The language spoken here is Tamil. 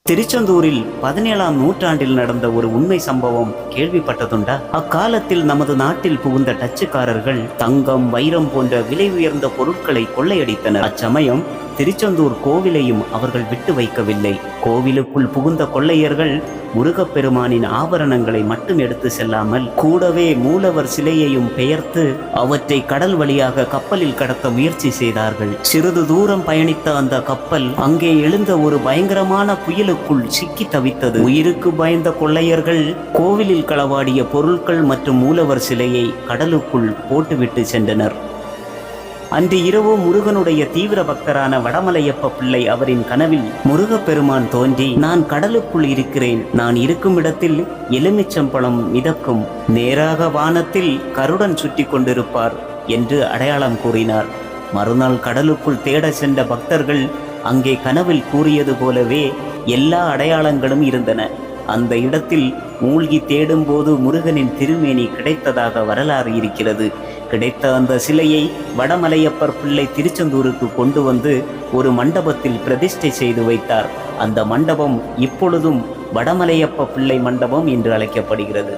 திருச்செந்தூரில் 17ஆம் நூற்றாண்டில் நடந்த ஒரு உண்மை சம்பவம் கேள்விப்பட்டதுண்டா? அக்காலத்தில் நமது நாட்டில் புகுந்த டச்சுக்காரர்கள் தங்கம், வைரம் போன்ற விலை உயர்ந்த பொருட்களை கொள்ளையடித்தனர். அச்சமயம் திருச்செந்தூர் கோவிலையும் அவர்கள் விட்டு வைக்கவில்லை. கோவிலுக்குள் புகுந்த கொள்ளையர்கள் முருகப்பெருமானின் ஆபரணங்களை மட்டும் எடுத்து செல்லாமல் கூடவே மூலவர் சிலையையும் பெயர்த்து அவற்றை கடல் வழியாக கப்பலில் கடத்த முயற்சி செய்தார்கள். சிறிது தூரம் பயணித்த அந்த கப்பல் அங்கே எழுந்த ஒரு பயங்கரமான புயலுக்குள் சிக்கி தவித்தது. உயிருக்கு பயந்த கொள்ளையர்கள் கோவிலில் களவாடிய பொருட்கள் மற்றும் மூலவர் சிலையை கடலுக்குள் போட்டுவிட்டு சென்றனர். அன்று இரவு முருகனுடைய தீவிர பக்தரான வடமலையப்ப பிள்ளை அவரின் கனவில் முருகப்பெருமான் தோன்றி, நான் கடலுக்குள் இருக்கிறேன், நான் இருக்கும் இடத்தில் எலுமிச்சம்பழம் மிதக்கும், நேராக வானத்தில் கருடன் சுற்றி கொண்டிருப்பார் என்று அடையாளம் கூறினார். மறுநாள் கடலுக்குள் தேட சென்ற பக்தர்கள் அங்கே கனவில் கூறியது போலவே எல்லா அடையாளங்களும் இருந்தன. அந்த இடத்தில் மூழ்கி தேடும்போது முருகனின் திருமேனி கிடைத்ததாக வரலாறு இருக்கிறது. கிடைத்த அந்த சிலையை வடமலையப்பர் பிள்ளை திருச்செந்தூருக்கு கொண்டு வந்து ஒரு மண்டபத்தில் பிரதிஷ்டை செய்து வைத்தார். அந்த மண்டபம் இப்பொழுதும் வடமலையப்ப பிள்ளை மண்டபம் என்று அழைக்கப்படுகிறது.